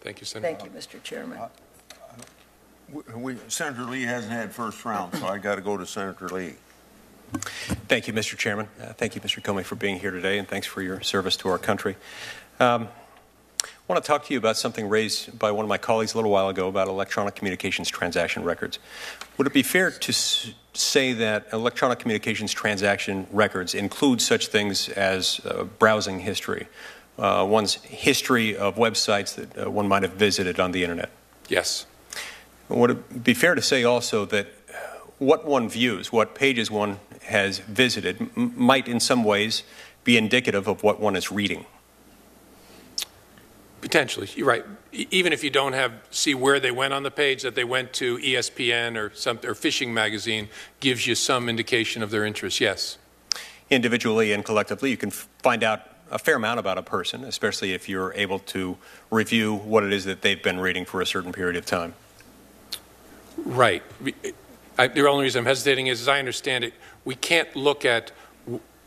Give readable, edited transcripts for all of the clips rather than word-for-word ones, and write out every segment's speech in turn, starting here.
Thank you, Senator. Thank you, Mr. Chairman. Senator Lee hasn't had first round, so I got to go to Senator Lee. Thank you, Mr. Chairman. Thank you, Mr. Comey, for being here today, and thanks for your service to our country. I want to talk to you about something raised by one of my colleagues a little while ago about electronic communications transaction records. Would it be fair to say that electronic communications transaction records include such things as browsing history, one's history of websites that one might have visited on the Internet? Yes. Would it be fair to say also that what one views, what pages one has visited, might in some ways be indicative of what one is reading? Potentially, you're right. Even if you don't see where they went on the page, that they went to ESPN or Fishing Magazine, gives you some indication of their interest. Yes. Individually and collectively, you can find out a fair amount about a person, especially if you're able to review what it is that they've been reading for a certain period of time. Right. The only reason I'm hesitating is, as I understand it, we can't look at,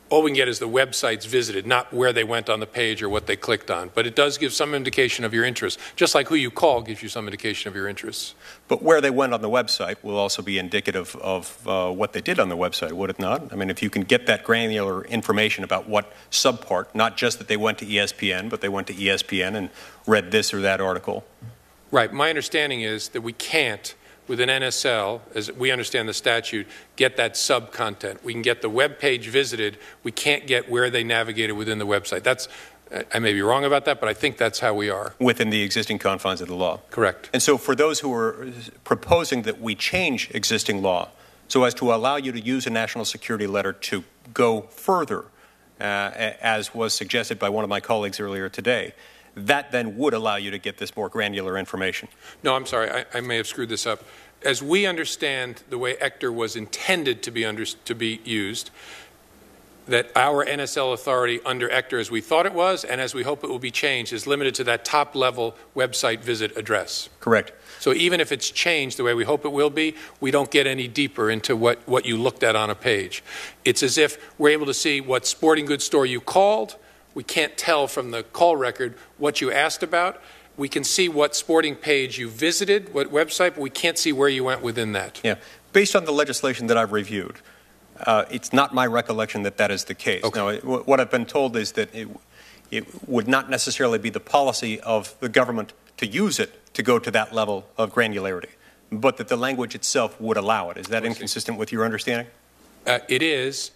all we can get is the websites visited, not where they went on the page or what they clicked on. But it does give some indication of your interest, just like who you call gives you some indication of your interests. But where they went on the website will also be indicative of what they did on the website, would it not? I mean, if you can get that granular information about what subpart, not just that they went to ESPN, but they went to ESPN and read this or that article. Right. My understanding is that we can't, with an NSL, as we understand the statute, get that sub-content. We can get the web page visited. We can't get where they navigated within the website. That's, I may be wrong about that, but I think that's how we are. Within the existing confines of the law. Correct. And so for those who are proposing that we change existing law so as to allow you to use a national security letter to go further, as was suggested by one of my colleagues earlier today, that then would allow you to get this more granular information. No, I'm sorry. I may have screwed this up. As we understand the way ECTR was intended to be used, that our NSL authority under ECTR, as we thought it was, and as we hope it will be changed, is limited to that top-level website visit address. Correct. So even if it's changed the way we hope it will be, we don't get any deeper into what you looked at on a page. It's as if we're able to see what sporting goods store you called. We can't tell from the call record what you asked about. We can see what sporting page you visited, what website, but we can't see where you went within that. Yeah. Based on the legislation that I've reviewed, it's not my recollection that that is the case. Okay. Now, what I've been told is that it would not necessarily be the policy of the government to use it to go to that level of granularity, but that the language itself would allow it. Is that inconsistent with your understanding? It is,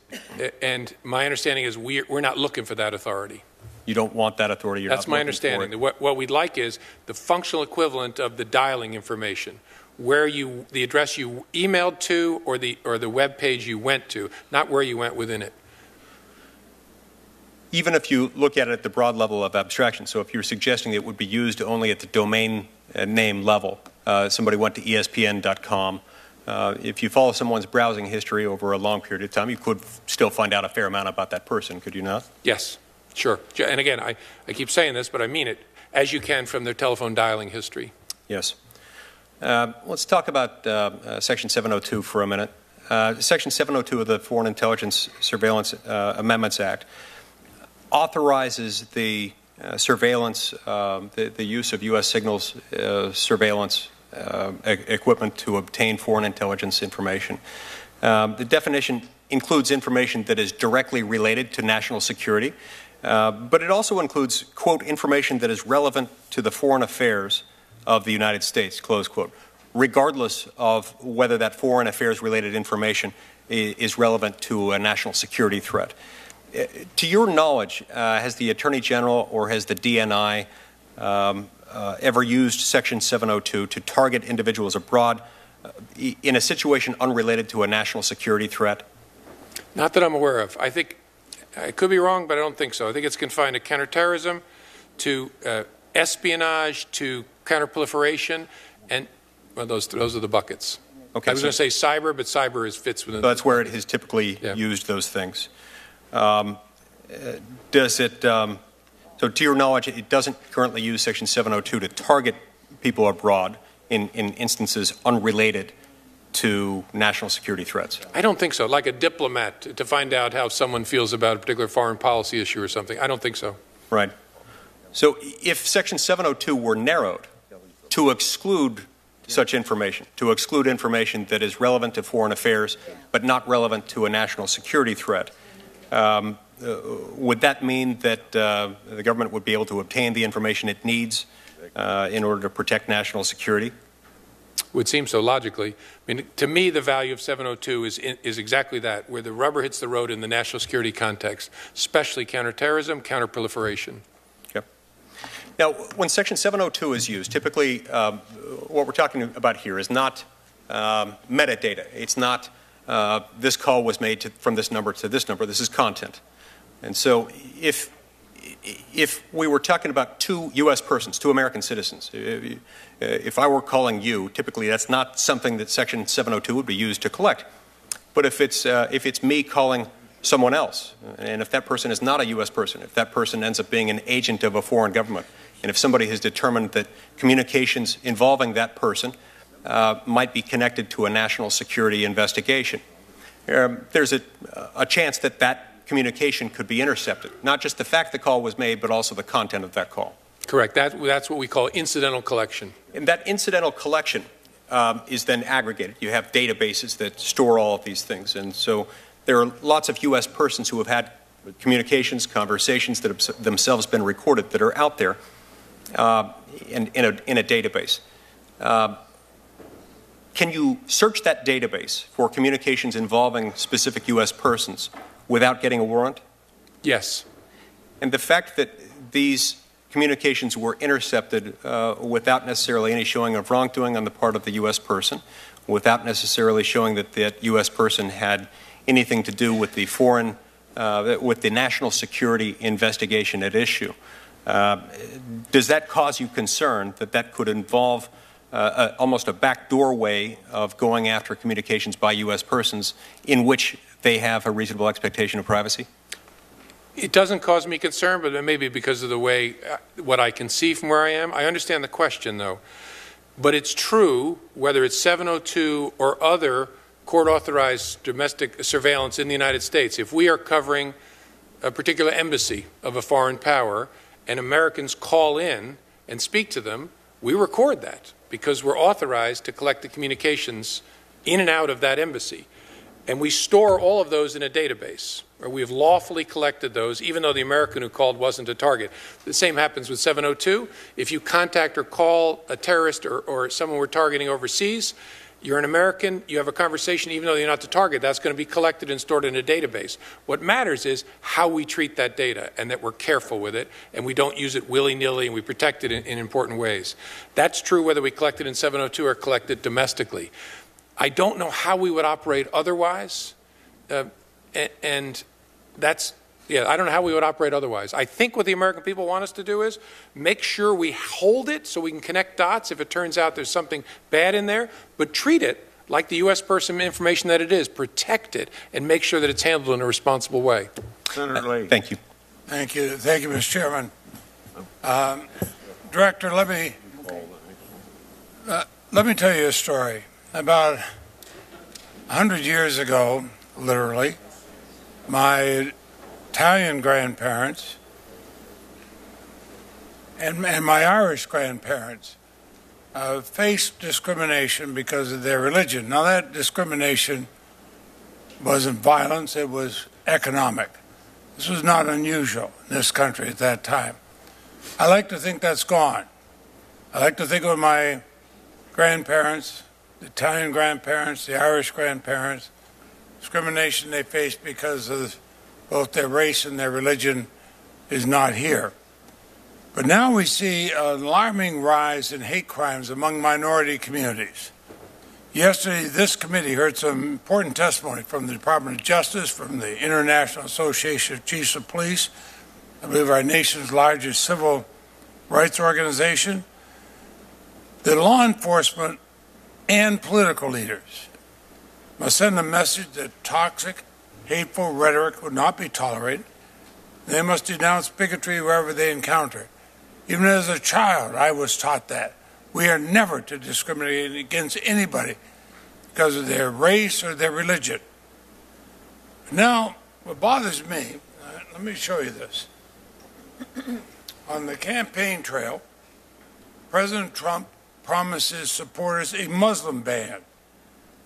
and my understanding is we're not looking for that authority. You don't want that authority? You're That's not my looking for understanding. it. What we'd like is the functional equivalent of the dialing information, where the address you emailed to or the web page you went to, not where you went within it. Even if you look at it at the broad level of abstraction, so if you're suggesting it would be used only at the domain name level, somebody went to ESPN.com, if you follow someone's browsing history over a long period of time, you could still find out a fair amount about that person, could you not? Yes, sure. And again, I keep saying this, but I mean it, as you can from their telephone dialing history. Yes. Let's talk about Section 702 for a minute. Section 702 of the Foreign Intelligence Surveillance Amendments Act authorizes the surveillance, the use of U.S. signals surveillance equipment to obtain foreign intelligence information. The definition includes information that is directly related to national security, but it also includes, quote, information that is relevant to the foreign affairs of the United States, close quote, regardless of whether that foreign affairs related information is relevant to a national security threat. To your knowledge, has the Attorney General or has the DNI ever used Section 702 to target individuals abroad in a situation unrelated to a national security threat? Not that I'm aware of. I think, I could be wrong, but I don't think so. I think it's confined to counterterrorism, to espionage, to counterproliferation, and well, those are the buckets. Okay, I was going to say cyber, but cyber fits within. So that's where it has typically used those things. Does it? So to your knowledge, it doesn't currently use Section 702 to target people abroad in instances unrelated to national security threats? I don't think so. Like a diplomat to find out how someone feels about a particular foreign policy issue or something. I don't think so. Right. So if Section 702 were narrowed to exclude such information, to exclude information that is relevant to foreign affairs but not relevant to a national security threat. Would that mean that the government would be able to obtain the information it needs in order to protect national security? Would seem so logically. I mean, to me, the value of 702 is exactly that, where the rubber hits the road in the national security context, especially counterterrorism, counterproliferation. Okay. Now, when Section 702 is used, typically what we're talking about here is not metadata. It's not this call was made from this number to this number. This is content. And so if we were talking about two U.S. persons, two American citizens, if I were calling you, typically that's not something that Section 702 would be used to collect. But if it's me calling someone else, and if that person is not a U.S. person, if that person ends up being an agent of a foreign government, and if somebody has determined that communications involving that person might be connected to a national security investigation, there's a chance that that communication could be intercepted. Not just the fact the call was made, but also the content of that call. Correct. That's what we call incidental collection. And that incidental collection is then aggregated. You have databases that store all of these things. And so there are lots of U.S. persons who have had communications, conversations that have themselves been recorded that are out there in a database. Can you search that database for communications involving specific U.S. persons without getting a warrant? Yes. And the fact that these communications were intercepted without necessarily any showing of wrongdoing on the part of the U.S. person, without necessarily showing that that U.S. person had anything to do with the with the national security investigation at issue, does that cause you concern that that could involve almost a backdoor way of going after communications by U.S. persons in which they have a reasonable expectation of privacy? It doesn't cause me concern, but it may be because of the way, what I can see from where I am. I understand the question, though. But it's true, whether it's 702 or other court-authorized domestic surveillance in the United States, if we are covering a particular embassy of a foreign power and Americans call in and speak to them, we record that because we're authorized to collect the communications in and out of that embassy. And we store all of those in a database, or we have lawfully collected those, even though the American who called wasn't a target. The same happens with 702. If you contact or call a terrorist or someone we're targeting overseas, you're an American, you have a conversation, even though you're not the target, that's going to be collected and stored in a database. What matters is how we treat that data and that we're careful with it and we don't use it willy-nilly and we protect it in important ways. That's true whether we collect it in 702 or collect it domestically. I don't know how we would operate otherwise, and that's, yeah, I don't know how we would operate otherwise. I think what the American people want us to do is make sure we hold it so we can connect dots if it turns out there's something bad in there, but treat it like the U.S. person information that it is, protect it, and make sure that it's handled in a responsible way. Senator Lee. Thank you. Thank you. Thank you, Mr. Chairman. Director, let me tell you a story. About 100 years ago, literally, my Italian grandparents and my Irish grandparents faced discrimination because of their religion. Now, that discrimination wasn't violence, it was economic. This was not unusual in this country at that time. I like to think that's gone. I like to think of my grandparents, the Italian grandparents, the Irish grandparents, discrimination they faced because of both their race and their religion is not here. But now we see an alarming rise in hate crimes among minority communities. Yesterday, this committee heard some important testimony from the Department of Justice, from the International Association of Chiefs of Police, I believe our nation's largest civil rights organization. The law enforcement and political leaders must send a message that toxic, hateful rhetoric would not be tolerated. They must denounce bigotry wherever they encounter it. Even as a child, I was taught that. We are never to discriminate against anybody because of their race or their religion. Now, what bothers me, let me show you this. On the campaign trail, President Trump promises supporters a Muslim ban.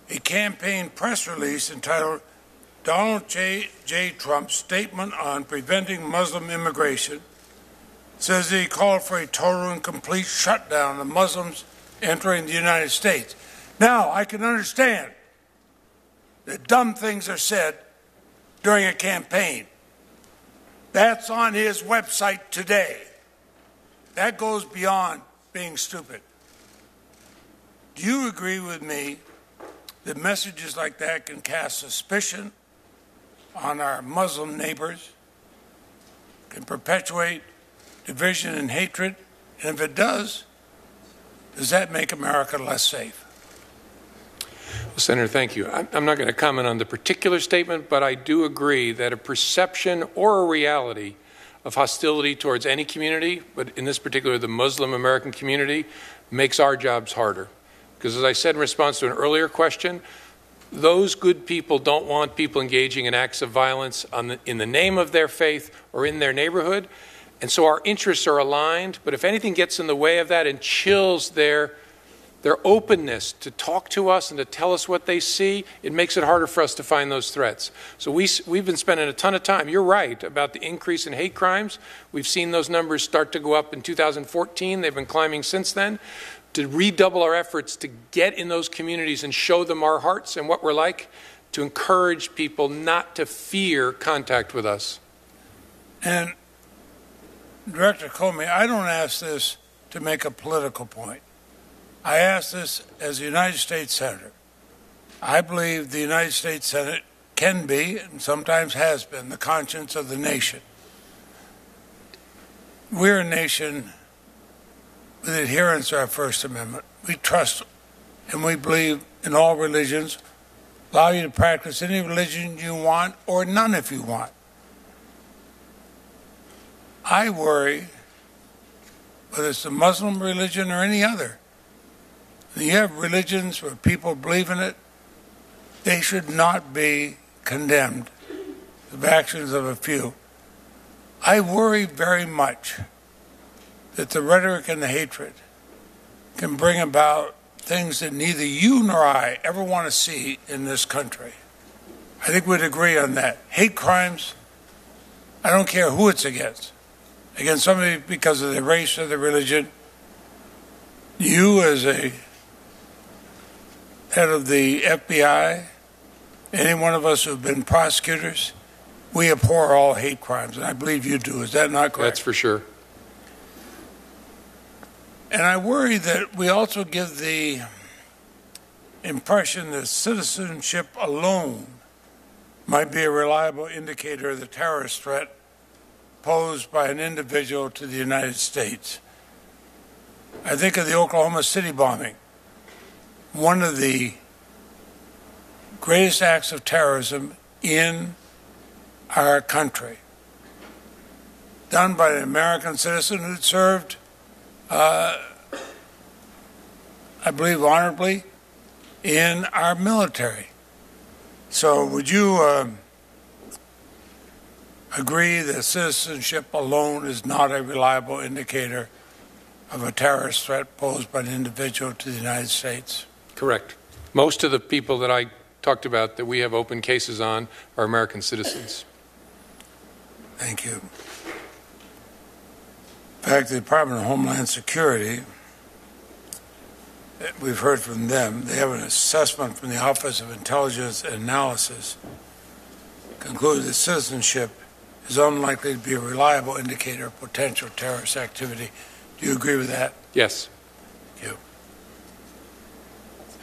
A campaign press release entitled Donald J. Trump's Statement on Preventing Muslim Immigration says that he called for a total and complete shutdown of Muslims entering the United States. Now, I can understand that dumb things are said during a campaign. That's on his website today. That goes beyond being stupid. Do you agree with me that messages like that can cast suspicion on our Muslim neighbors, can perpetuate division and hatred? And if it does that make America less safe? Well, Senator, thank you. I'm not going to comment on the particular statement, but I do agree that a perception or a reality of hostility towards any community, but in this particular the Muslim American community, makes our jobs harder. Because as I said in response to an earlier question, those good people don't want people engaging in acts of violence in the name of their faith or in their neighborhood. And so our interests are aligned, but if anything gets in the way of that and chills their openness to talk to us and to tell us what they see, it makes it harder for us to find those threats. So we've been spending a ton of time. You're right about the increase in hate crimes. We've seen those numbers start to go up in 2014. They've been climbing since then. To redouble our efforts to get in those communities and show them our hearts and what we're like, to encourage people not to fear contact with us. And Director Comey, I don't ask this to make a political point. I ask this as a United States Senator. I believe the United States Senate can be, and sometimes has been, the conscience of the nation. We're a nation with adherence to our First Amendment. We trust and we believe in all religions, allow you to practice any religion you want or none if you want. I worry, whether it's the Muslim religion or any other, you have religions where people believe in it, they should not be condemned, the actions of a few. I worry very much that the rhetoric and the hatred can bring about things that neither you nor I ever want to see in this country. I think we'd agree on that. Hate crimes, I don't care who it's against somebody because of their race or their religion. You as a head of the FBI, any one of us who've been prosecutors, we abhor all hate crimes, and I believe you do. Is that not correct? That's for sure. And I worry that we also give the impression that citizenship alone might be a reliable indicator of the terrorist threat posed by an individual to the United States. I think of the Oklahoma City bombing, one of the greatest acts of terrorism in our country, done by an American citizen who'd served, I believe honorably, in our military. So would you agree that citizenship alone is not a reliable indicator of a terrorist threat posed by an individual to the United States? Correct. Most of the people that I talked about that we have open cases on are American citizens. Thank you. In fact, the Department of Homeland Security, we've heard from them, they have an assessment from the Office of Intelligence and Analysis, concluded that citizenship is unlikely to be a reliable indicator of potential terrorist activity. Do you agree with that? Yes. Thank you.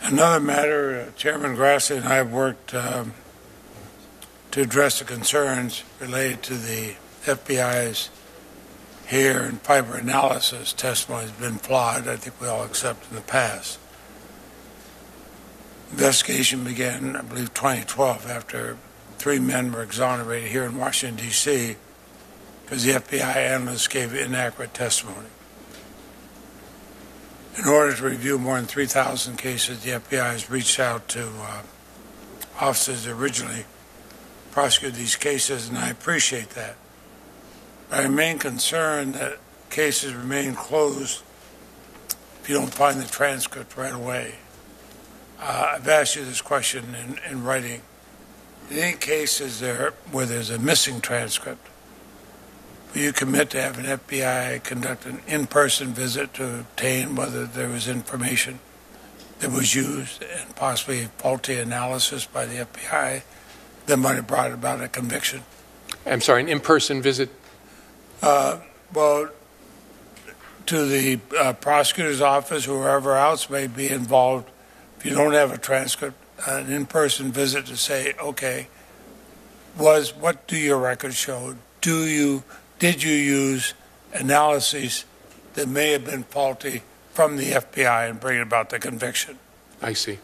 Another matter, Chairman Grassley and I have worked to address the concerns related to the FBI's hair and fiber analysis testimony has been flawed. I think we all accept in the past. Investigation began, I believe, 2012 after 3 men were exonerated here in Washington, D.C. because the FBI analysts gave inaccurate testimony. In order to review more than 3,000 cases, the FBI has reached out to officers that originally prosecuted these cases, and I appreciate that. I remain concerned that cases remain closed if you don't find the transcript right away. I've asked you this question in writing. In any cases where there's a missing transcript, will you commit to have an FBI conduct an in-person visit to obtain whether there was information that was used and possibly faulty analysis by the FBI that might have brought about a conviction? I'm sorry, an in-person visit? Well, to the prosecutor's office, or whoever else may be involved, if you don't have a transcript, an in-person visit to say, okay, what do your records show? Did you use analyses that may have been faulty from the FBI and bring about the conviction? I see.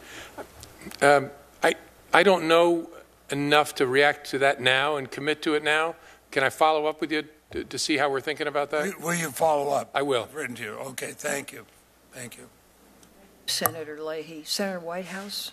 I don't know enough to react to that now and commit to it now. Can I follow up with you to see how we're thinking about that? Will you follow up? I will. Written to you. Okay, thank you. Thank you. Senator Leahy. Senator Whitehouse?